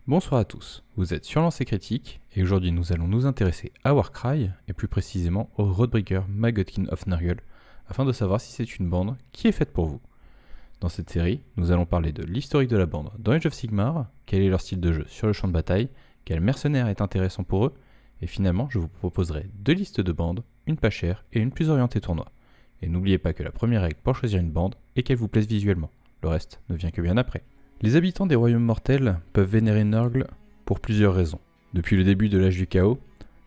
Bonsoir à tous, vous êtes sur Lancé Critique et aujourd'hui nous allons nous intéresser à Warcry et plus précisément au Roadbreaker Maggotkin of Nurgle afin de savoir si c'est une bande qui est faite pour vous. Dans cette série, nous allons parler de l'historique de la bande dans Age of Sigmar, quel est leur style de jeu sur le champ de bataille, quel mercenaire est intéressant pour eux, et finalement je vous proposerai deux listes de bandes, une pas chère et une plus orientée tournoi. Et n'oubliez pas que la première règle pour choisir une bande est qu'elle vous plaise visuellement, le reste ne vient que bien après. Les habitants des royaumes mortels peuvent vénérer Nurgle pour plusieurs raisons. Depuis le début de l'âge du chaos,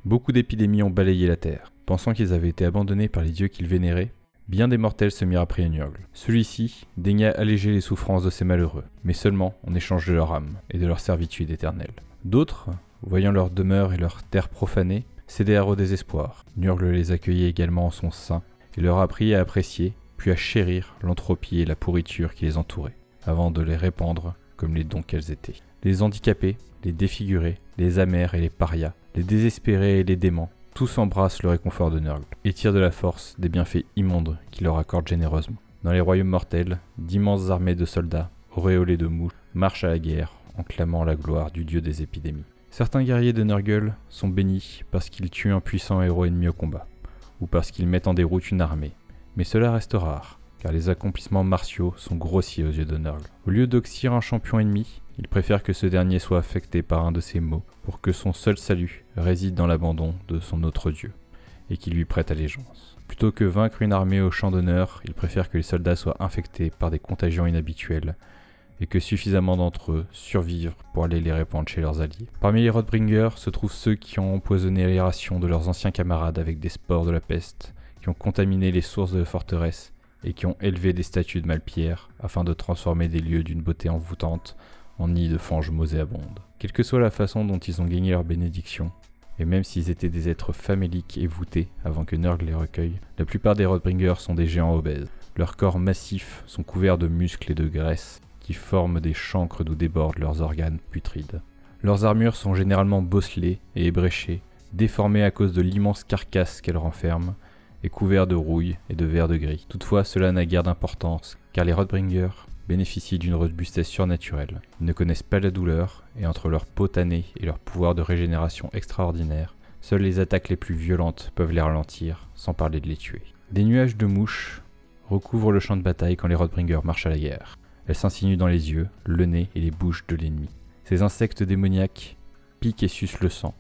beaucoup d'épidémies ont balayé la terre. Pensant qu'ils avaient été abandonnés par les dieux qu'ils vénéraient, bien des mortels se mirent à prier Nurgle. Celui-ci daigna alléger les souffrances de ces malheureux, mais seulement en échange de leur âme et de leur servitude éternelle. D'autres, voyant leur demeure et leur terre profanée, cédèrent au désespoir. Nurgle les accueillit également en son sein et leur apprit à apprécier, puis à chérir l'entropie et la pourriture qui les entourait, avant de les répandre comme les dons qu'elles étaient. Les handicapés, les défigurés, les amers et les parias, les désespérés et les déments, tous embrassent le réconfort de Nurgle et tirent de la force des bienfaits immondes qu'il leur accorde généreusement. Dans les royaumes mortels, d'immenses armées de soldats, auréolés de mouches, marchent à la guerre en clamant la gloire du dieu des épidémies. Certains guerriers de Nurgle sont bénis parce qu'ils tuent un puissant héros ennemi au combat, ou parce qu'ils mettent en déroute une armée, mais cela reste rare, car les accomplissements martiaux sont grossiers aux yeux de Nurgle. Au lieu d'oxyre un champion ennemi, il préfère que ce dernier soit affecté par un de ses maux, pour que son seul salut réside dans l'abandon de son autre dieu, et qu'il lui prête allégeance. Plutôt que vaincre une armée au champ d'honneur, il préfère que les soldats soient infectés par des contagions inhabituelles, et que suffisamment d'entre eux survivent pour aller les répandre chez leurs alliés. Parmi les Roadbringers se trouvent ceux qui ont empoisonné les rations de leurs anciens camarades avec des spores de la peste, qui ont contaminé les sources de la forteresse, et qui ont élevé des statues de Malpierre afin de transformer des lieux d'une beauté envoûtante en nids de fanges nauséabondes. Quelle que soit la façon dont ils ont gagné leur bénédiction, et même s'ils étaient des êtres faméliques et voûtés avant que Nurgle les recueille, la plupart des Roadbringers sont des géants obèses. Leurs corps massifs sont couverts de muscles et de graisse qui forment des chancres d'où débordent leurs organes putrides. Leurs armures sont généralement bosselées et ébréchées, déformées à cause de l'immense carcasse qu'elles renferment, et couverts de rouille et de verre de gris. Toutefois, cela n'a guère d'importance, car les Roadbringers bénéficient d'une robustesse surnaturelle. Ils ne connaissent pas la douleur, et entre leur peau tannée et leur pouvoir de régénération extraordinaire, seules les attaques les plus violentes peuvent les ralentir, sans parler de les tuer. Des nuages de mouches recouvrent le champ de bataille quand les Roadbringers marchent à la guerre. Elles s'insinuent dans les yeux, le nez et les bouches de l'ennemi. Ces insectes démoniaques piquent et sucent le sang,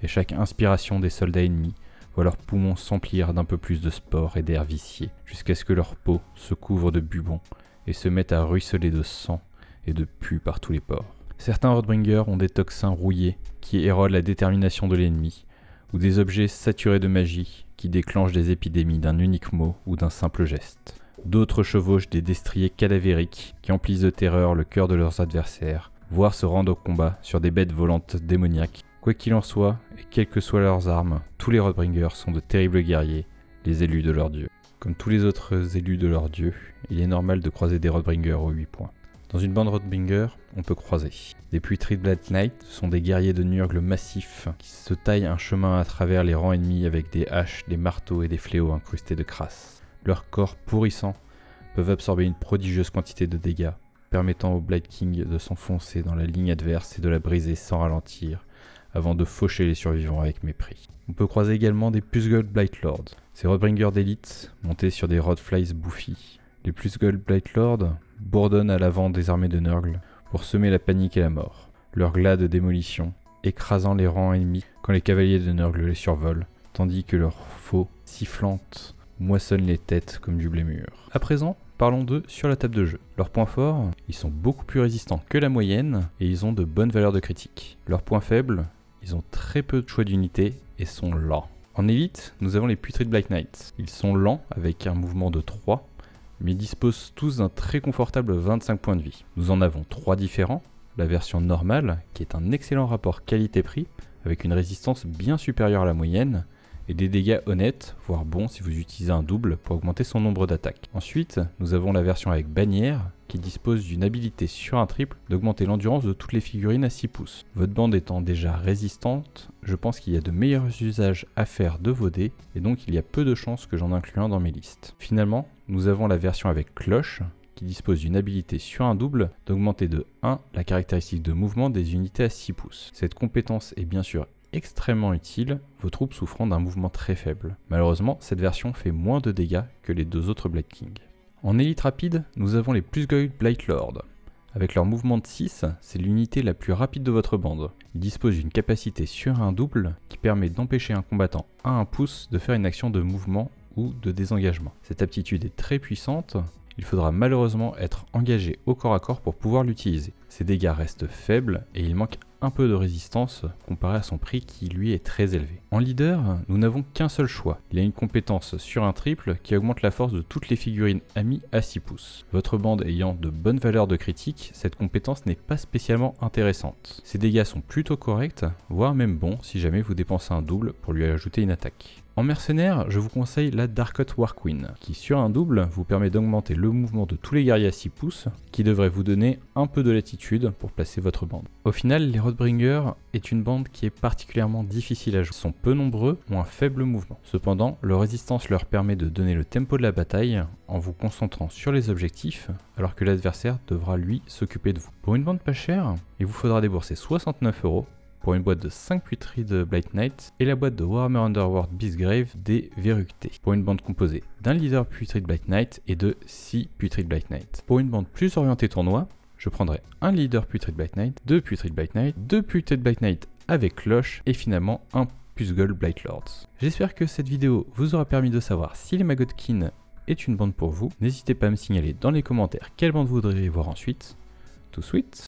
et chaque inspiration des soldats ennemis voient leurs poumons s'emplir d'un peu plus de spores et d'air vicié, jusqu'à ce que leur peau se couvre de bubons et se mette à ruisseler de sang et de pus par tous les pores. Certains Roadbringers ont des toxins rouillés qui érodent la détermination de l'ennemi, ou des objets saturés de magie qui déclenchent des épidémies d'un unique mot ou d'un simple geste. D'autres chevauchent des destriers cadavériques qui emplissent de terreur le cœur de leurs adversaires, voire se rendent au combat sur des bêtes volantes démoniaques. Quoi qu'il en soit, et quelles que soient leurs armes, tous les Roadbringers sont de terribles guerriers, les élus de leur dieu. Comme tous les autres élus de leur dieu, il est normal de croiser des Roadbringers aux 8 points. Dans une bande Roadbringer, on peut croiser des Putrid Black Knight, ce sont des guerriers de Nurgle massifs qui se taillent un chemin à travers les rangs ennemis avec des haches, des marteaux et des fléaux incrustés de crasse. Leurs corps pourrissants peuvent absorber une prodigieuse quantité de dégâts, permettant au Blight King de s'enfoncer dans la ligne adverse et de la briser sans ralentir, avant de faucher les survivants avec mépris. On peut croiser également des Plusgold Blightlords, ces Roadbringers d'élite montés sur des Roadflies bouffis. Les Plusgold Blightlords bourdonnent à l'avant des armées de Nurgle pour semer la panique et la mort, leur glas de démolition écrasant les rangs ennemis quand les cavaliers de Nurgle les survolent, tandis que leurs faux sifflantes moissonnent les têtes comme du blé mûr. À présent, parlons d'eux sur la table de jeu. Leurs points forts, ils sont beaucoup plus résistants que la moyenne et ils ont de bonnes valeurs de critique. Leurs points faibles, ils ont très peu de choix d'unités et sont lents. En élite, nous avons les Putrid Black Knights. Ils sont lents avec un mouvement de 3, mais disposent tous d'un très confortable 25 points de vie. Nous en avons 3 différents. La version normale, qui est un excellent rapport qualité-prix, avec une résistance bien supérieure à la moyenne, et des dégâts honnêtes, voire bons si vous utilisez un double pour augmenter son nombre d'attaques. Ensuite, nous avons la version avec bannière, qui dispose d'une habilité sur un triple d'augmenter l'endurance de toutes les figurines à 6 pouces. Votre bande étant déjà résistante, je pense qu'il y a de meilleurs usages à faire de vos dés, et donc il y a peu de chances que j'en inclue un dans mes listes. Finalement, nous avons la version avec cloche, qui qui dispose d'une habilité sur un double d'augmenter de 1 la caractéristique de mouvement des unités à 6 pouces. Cette compétence est bien sûr extrêmement utile, vos troupes souffrant d'un mouvement très faible. Malheureusement, cette version fait moins de dégâts que les deux autres Blade King. En élite rapide, nous avons les Plusgoyle Blight Lord. Avec leur mouvement de 6, c'est l'unité la plus rapide de votre bande. Ils disposent d'une capacité sur un double qui permet d'empêcher un combattant à 1 pouce de faire une action de mouvement ou de désengagement. Cette aptitude est très puissante, il faudra malheureusement être engagé au corps à corps pour pouvoir l'utiliser. Ses dégâts restent faibles et il manque un peu de résistance comparé à son prix qui lui est très élevé. En leader, nous n'avons qu'un seul choix. Il a une compétence sur un triple qui augmente la force de toutes les figurines amies à 6 pouces. Votre bande ayant de bonnes valeurs de critique, cette compétence n'est pas spécialement intéressante. Ses dégâts sont plutôt corrects, voire même bons si jamais vous dépensez un double pour lui ajouter une attaque. En mercenaire, je vous conseille la Darkot War Queen, qui sur un double vous permet d'augmenter le mouvement de tous les guerriers à 6 pouces, qui devrait vous donner un peu de latitude pour placer votre bande. Au final, les Roadbringer est une bande qui est particulièrement difficile à jouer. Ils sont peu nombreux, ont un faible mouvement. Cependant, leur résistance leur permet de donner le tempo de la bataille en vous concentrant sur les objectifs, alors que l'adversaire devra lui s'occuper de vous. Pour une bande pas chère, il vous faudra débourser 69 € pour une boîte de 5 Putrid Blight Knight et la boîte de Warhammer Underworld Beastgrave des Verructés, pour une bande composée d'un leader Putrid Blight Knight et de 6 Putrid Blight Knight. Pour une bande plus orientée tournoi, je prendrai un leader Putrid Blight Knight, 2 Putrid Blight Knight, 2 Putrid Blight Knight avec cloche et finalement un Plusgoyle Blight Lords. J'espère que cette vidéo vous aura permis de savoir si les Magotkin est une bande pour vous. N'hésitez pas à me signaler dans les commentaires quelle bande vous voudriez voir ensuite. Tout sweet.